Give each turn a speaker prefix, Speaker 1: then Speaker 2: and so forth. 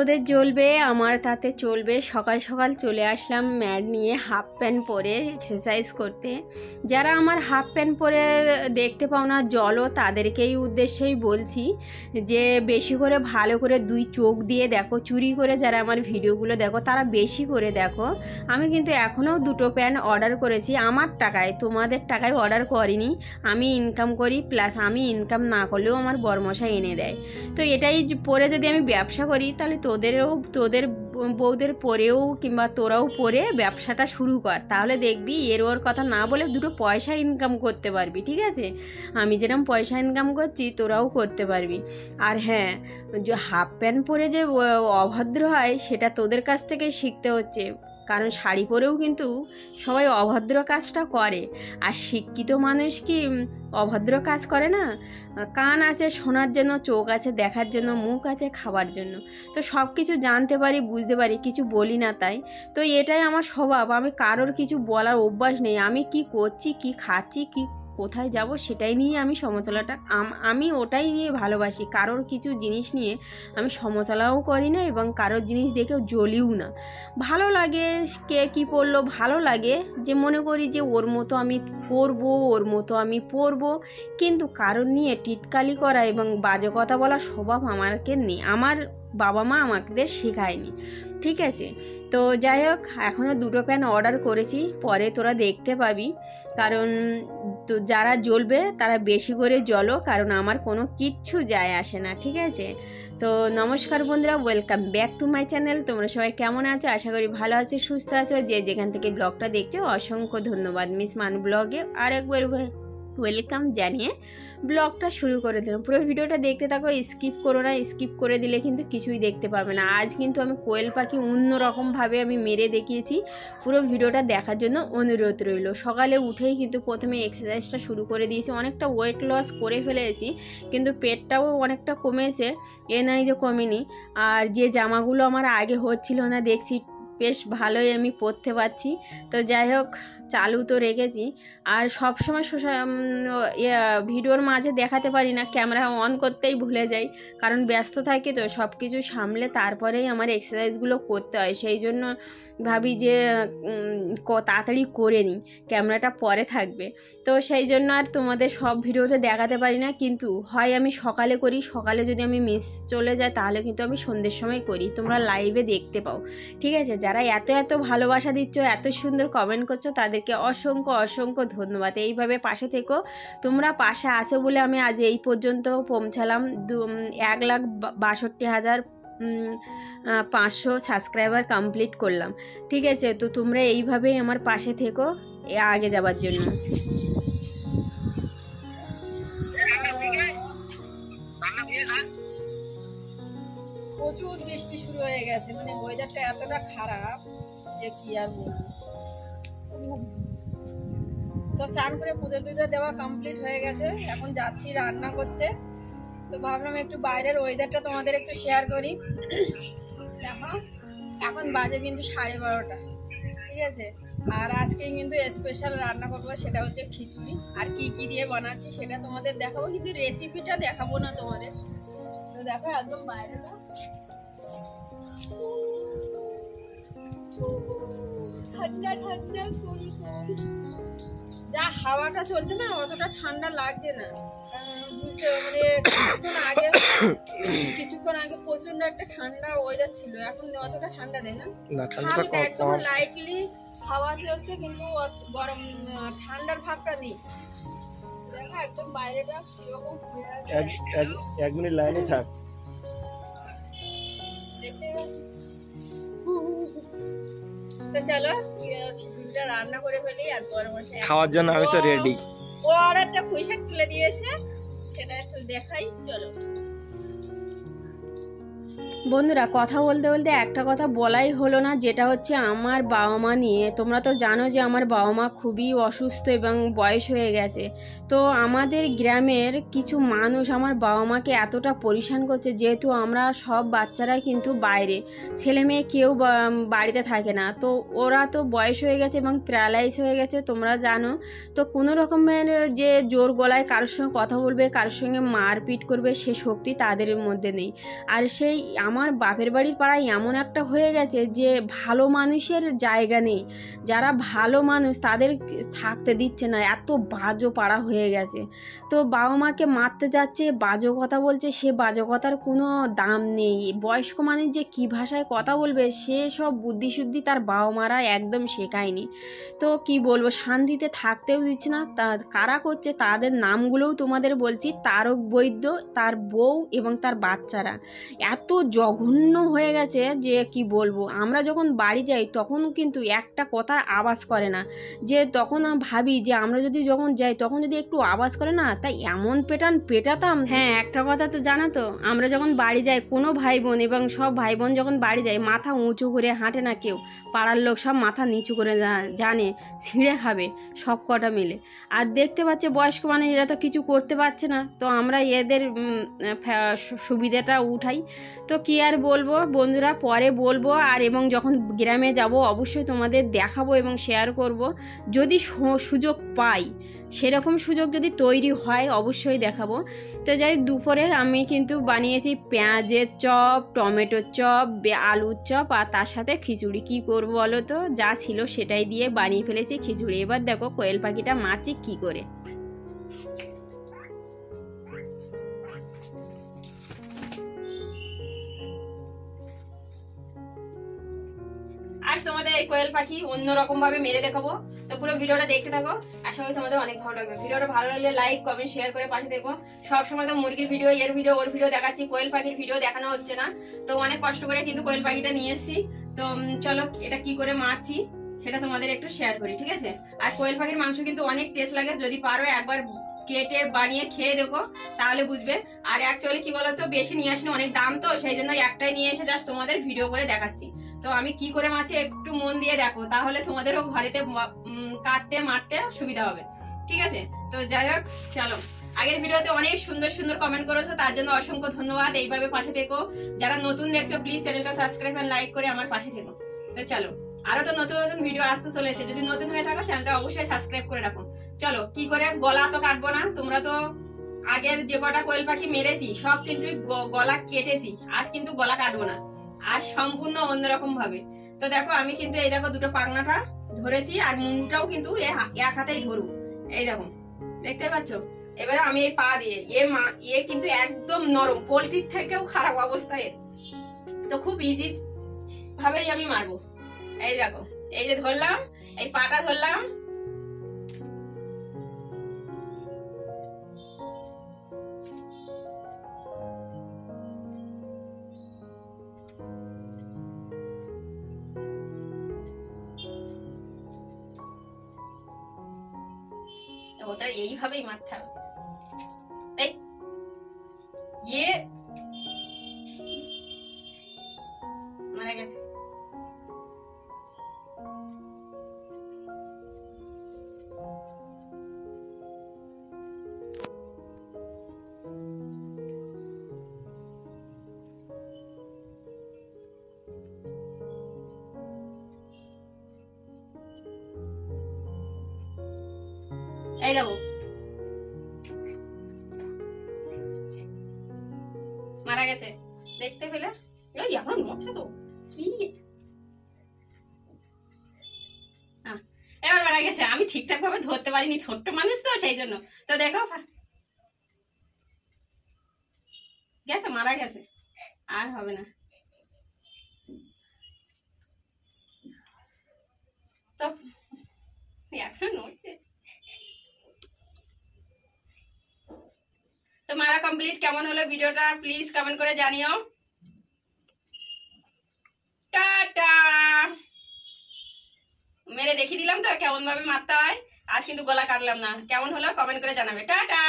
Speaker 1: তোদের জ্বলবে আমার তাতে চলবে। সকাল সকাল চলে আসলাম ম্যাট নিয়ে, হাফ প্যান্ট পরে এক্সারসাইজ করতে। যারা আমার হাফ প্যান্ট পরে দেখতে পাও না জলও, তাদেরকেই উদ্দেশ্যেই বলছি যে বেশি করে ভালো করে দুই চোখ দিয়ে দেখো, চুরি করে যারা আমার ভিডিওগুলো দেখো তারা বেশি করে দেখো। আমি কিন্তু এখনও দুটো প্যান্ট অর্ডার করেছি আমার টাকায়, তোমাদের টাকায় অর্ডার করিনি। আমি ইনকাম করি, প্লাস আমি ইনকাম না করলেও আমার বরমশাই এনে দেয়। তো এটাই পরে যদি আমি ব্যবসা করি তাহলে তোদের বউদের পরেও কিংবা তোরাও পরে ব্যবসাটা শুরু কর, তাহলে দেখবি এর ওর কথা না বলে দুটো পয়সা ইনকাম করতে পারবি। ঠিক আছে, আমি যেরকম পয়সা ইনকাম করছি তোরাও করতে পারবি। আর হ্যাঁ, যে হাফ প্যান্ট পরে যে অভদ্র হয় সেটা তোদের কাছ থেকে শিখতে হচ্ছে, কারণ শাড়ি পরেও কিন্তু সবাই অভদ্র কাজটা করে। আর শিক্ষিত মানুষ কি অভদ্র কাজ করে না? কান আছে শোনার জন্য, চোখ আছে দেখার জন্য, মুখ আছে খাবার জন্য। তো সব কিছু জানতে পারি, বুঝতে পারি, কিছু বলি না তাই। তো এটাই আমার স্বভাব, আমি কারোর কিছু বলার অভ্যাস নেই। আমি কি করছি, কি খাচ্ছি, কি কোথায় যাব সেটাই নিয়ে আমি সমালোচনাটা আমি ওটাই নিয়ে ভালোবাসি। কারোর কিছু জিনিস নিয়ে আমি সমালোচনাও করি না এবং কারোর জিনিস দেখেও জ্বলিও না। ভালো লাগে, কে কী পড়লো ভালো লাগে, যে মনে করি যে ওর মতো আমি করবো, ওর মতো আমি পড়বো, কিন্তু কারোর নিয়ে টিটকালি করা এবং বাজে কথা বলার স্বভাব আমাকে নেই, আমার বাবা মা আমাদের শেখায়নি। ঠিক আছে, তো যাই হোক, এখনও দুটো প্যান্ট অর্ডার করেছি, পরে তোরা দেখতে পাবি। কারণ তো যারা জ্বলবে তারা বেশি করে জ্বলো, কারণ আমার কোনো কিচ্ছু যায় আসে না। ঠিক আছে, তো নমস্কার বন্ধুরা, welcome back to my channel. তোমরা সবাই কেমন আছো? আশা করি ভালো আছো, সুস্থ আছো। যে যেখান থেকে ব্লগটা দেখছো অসংখ্য ধন্যবাদ। মিস মানু ব্লগে আরেকবার ওয়েলকাম জানিয়ে ব্লগটা শুরু করে দিলাম। পুরো ভিডিওটা দেখতে থাকো, স্কিপ করো না, স্কিপ করে দিলে কিন্তু কিছুই দেখতে পাবে না। আজ কিন্তু আমি কোয়েল পাখি অন্যরকমভাবে আমি মেরে দেখিয়েছি, পুরো ভিডিওটা দেখার জন্য অনুরোধ রইল। সকালে উঠেই কিন্তু প্রথমে এক্সারসাইজটা শুরু করে দিয়েছি, অনেকটা ওয়েট লস করে ফেলেছি, কিন্তু পেটটাও অনেকটা কমেছে, এ নাই যে কমেনি। আর যে জামাগুলো আমার আগে হচ্ছিল না দেখছি বেশ ভালোই আমি পরতে পারছি। তো যাই হোক, চালু তো রেখেছি। আর সবসময় ভিডিওর মাঝে দেখাতে পারি না, ক্যামেরা অন করতেই ভুলে যাই, কারণ ব্যস্ত থাকি তো সব কিছু সামলে তারপরেই আমার এক্সারসাইজগুলো করতে হয়। সেই জন্য ভাবি যে তাড়াতাড়ি করে নিই, ক্যামেরাটা পরে থাকবে। তো সেই জন্য আর তোমাদের সব ভিডিওতে দেখাতে পারি না, কিন্তু হয় আমি সকালে করি, সকালে যদি আমি মিস চলে যায় তাহলে কিন্তু আমি সন্ধ্যের সময় করি, তোমরা লাইভে দেখতে পাও। ঠিক আছে, যারা এত এত ভালোবাসা দিচ্ছ, এত সুন্দর কমেন্ট করছো, তাদেরকে অসংখ্য অসংখ্য ধন্যবাদ। এইভাবে পাশে থেকো, তোমরা পাশে আছো বলে আমি আজ এই পর্যন্ত পৌঁছালাম 1,62,500 সাবস্ক্রাইবার কমপ্লিট করলাম। ঠিক আছে, তো তোমরা এইভাবেই আমার পাশে থেকো আগে যাবার জন্য। প্রচুর বৃষ্টি শুরু হয়ে গেছে, মানে ওয়েদারটা এতটা খারাপ যে কি আর বলবো। তো চান করে পুজো টুজো দেওয়া কমপ্লিট হয়ে গেছে, এখন যাচ্ছি রান্না করতে। তো ভাবলাম একটু বাইরের ওয়েদারটা তোমাদের একটু শেয়ার করি। দেখো এখন বাজে কিন্তু 12:30, ঠিক আছে। আর আজকে কিন্তু স্পেশাল রান্না করবো, সেটা হচ্ছে খিচুড়ি। আর কি কি দিয়ে বানাচ্ছি সেটা তোমাদের দেখাবো, কিন্তু রেসিপিটা দেখাবো না তোমাদের। তো দেখো একদম বাইরেটা ঠান্ডা ঠান্ডা, যা হাওয়াটা চলছে না অতটা ঠান্ডা লাগছে না। বুঝতে মানে কিছুক্ষণ আগে প্রচন্ড একটা ঠান্ডা ওয়েদার ছিল, এখন অতটা ঠান্ডা নেই না, একদম লাইটলি হাওয়া চলছে, কিন্তু গরম ঠান্ডার ভাবটা নেই। দেখো একদম বাইরেটা কিরকম।
Speaker 2: এক মিনিট লাইনে থাক।
Speaker 1: তো চলো খিচুড়িটা রান্না করে ফেলি, আর বরমশাই
Speaker 2: খাওয়ার জন্য আমি তো রেডি।
Speaker 1: ও আর একটা পুঁইশাক তুলে দিয়েছে, সেটা একটু দেখাই চলো। বন্ধুরা, কথা বলতে বলতে একটা কথা বলাই হলো না, যেটা হচ্ছে আমার বাবা মা নিয়ে। তোমরা তো জানো যে আমার বাবা মা খুবই অসুস্থ এবং বয়স হয়ে গেছে। তো আমাদের গ্রামের কিছু মানুষ আমার বাবা মাকে এতটা পরিশান করছে, যেহেতু আমরা সব বাচ্চারাই কিন্তু বাইরে, ছেলে মেয়ে কেউ বাড়িতে থাকে না। তো ওরা তো বয়স হয়ে গেছে এবং প্যারালাইজ হয়ে গেছে, তোমরা জানো। তো কোনো রকমের যে জোর গলায় কারোর সঙ্গে কথা বলবে, কারোর সঙ্গে মারপিট করবে, সে শক্তি তাদের মধ্যে নেই। আর সেই আমার বাপের বাড়ির পাড়ায় এমন একটা হয়ে গেছে যে ভালো মানুষের জায়গা নেই, যারা ভালো মানুষ তাদের থাকতে দিচ্ছে না, এত বাজো পাড়া হয়ে গেছে। তো বাবা মাকে মারতে যাচ্ছে, বাজো কথা বলছে, সে বাজো কথার কোনো দাম নেই। বয়স্ক মানুষ যে কী ভাষায় কথা বলবে সে সব বুদ্ধিশুদ্ধি তার বাবা মারা একদম শেখায়নি। তো কি বলবো, শান্তিতে থাকতেও দিচ্ছে না। তা কারা করছে তাদের নামগুলোও তোমাদের বলছি, তারক বৈদ্য, তার বউ এবং তার বাচ্চারা এত জঘন্য হয়ে গেছে যে কি বলবো। আমরা যখন বাড়ি যাই তখন কিন্তু একটা কথার আওয়াজ করে না, যে তখন ভাবি যে আমরা যদি যখন যাই তখন যদি একটু আওয়াজ করে না, তাই এমন পেটাতাম। হ্যাঁ, একটা কথা তো জানো তো, আমরা যখন বাড়ি যাই কোনো ভাই বোন এবং সব ভাই বোন যখন বাড়ি যায় মাথা উঁচু করে হাঁটে না কেউ, পাড়ার লোক সব মাথা নিচু করে জানে ছিঁড়ে খাবে সব কটা মিলে। আর দেখতে পাচ্ছে বয়স্ক মানুষ এরা তো কিছু করতে পারছে না, তো আমরা এদের সুবিধাটা উঠাই। তো কি আর বলবো বন্ধুরা, পরে বলবো। আর এবং যখন গ্রামে যাব অবশ্যই তোমাদের দেখাবো এবং শেয়ার করব, যদি সুযোগ পাই, সেরকম সুযোগ যদি তৈরি হয় অবশ্যই দেখাবো। তো যাই দুপুরে আমি কিন্তু বানিয়েছি পেঁয়াজের চপ, টমেটোর চপ, আলুর চপ, আর তার সাথে খিচুড়ি। কি করবো বলো তো, যা ছিল সেটাই দিয়ে বানিয়ে ফেলেছি খিচুড়ি। এবার দেখো কোয়েল পাখিটা মারছি কি করে। আজ তোমাদের এই কোয়েল পাখি অন্যরকম ভাবে মেরে দেখাবো, তো পুরো ভিডিওটা দেখতে থাকো। আশা করি তোমাদের অনেক ভালো লাগবে। ভিডিওটা ভালো লাগলে লাইক কমেন্ট শেয়ার করে পাশে দেখো। সবসময় তো মুরগির ভিডিও, এর ভিডিও, ওর ভিডিও দেখাচ্ছি, কোয়েল পাখির ভিডিও দেখানো হচ্ছে না। তো অনেক কষ্ট করে কিন্তু কোয়েল পাখিটা নিয়ে এসেছি। তো চলো এটা কি করে মারছি সেটা তোমাদের একটু শেয়ার করি, ঠিক আছে? আর কোয়েল পাখির মাংস কিন্তু অনেক টেস্ট লাগে, যদি পারো একবার কেটে বানিয়ে খেয়ে দেখো তাহলে বুঝবে। আর অ্যাকচুয়ালি কি বলতো, বেশি নিয়ে আসিনি, অনেক দাম তো, সেই জন্য একটাই নিয়ে এসে জাস্ট তোমাদের ভিডিও করে দেখাচ্ছি। তো আমি কি করে মারছি একটু মন দিয়ে দেখো, তাহলে তোমাদেরও ঘরেতে কাটতে মারতে সুবিধা হবে, ঠিক আছে? তো যাই হোক, চলো। আগের ভিডিওতে অনেক সুন্দর সুন্দর কমেন্ট করেছো, তার জন্য অসংখ্য ধন্যবাদ। এইভাবে পাশে থেকো। যারা নতুন দেখছো প্লিজ চ্যানেলটা সাবস্ক্রাইব আর লাইক করে আমার পাশে থেকো। তো চলো, আরো তো নতুন নতুন ভিডিও আসতে চলেছে, যদি নতুন হয়ে থাকো চ্যানেলটা অবশ্যই সাবস্ক্রাইব করে রাখো। চলো, কি করে গলা তো কাটবো না, তোমরা তো আগের যে কটা কোয়েল পাখি মেরেছি সব কিন্তু গলা কেটেছি, আজ কিন্তু গলা কাটবো না, আজ সম্পূর্ণ অন্যরকম ভাবে। তো দেখো আমি কিন্তু এই দেখো দুটো পাখনাটা ধরেছি, আর মুন্ডুটাও কিন্তু এক হাতেই ধরবো, এই দেখো দেখতে পাচ্ছ। এবারে আমি এই পা দিয়ে এ কিন্তু একদম নরম, পোলট্রির থেকেও খারাপ অবস্থায়, তো খুব ইজি ভাবেই আমি মারবো। এই দেখো, এই যে ধরলাম, এই পাটা ধরলাম, ওটা এইভাবেই মারতে হবে। মারা গেছে। এই দেখো মারা গেছে, দেখতে পেলে? এখন মরছে তো কি, এবার মারা গেছে। আমি ঠিকঠাক ভাবে ধরতে পারিনি, ছোট্ট মানুষ তো সেই জন্য। তো দেখো গেছে, মারা গেছে, আর হবে না। তো এখন নড়ছে। তো মারা কমপ্লিট। কেমন হলো ভিডিওটা প্লিজ কমেন্ট করে জানিও। টাটা। মেরে দেখিয়ে দিলাম তো কেমন ভাবে মারতে হয়। আজ কিন্তু গলা কাটলাম না। কেমন হলো কমেন্ট করে জানাবে। টাটা।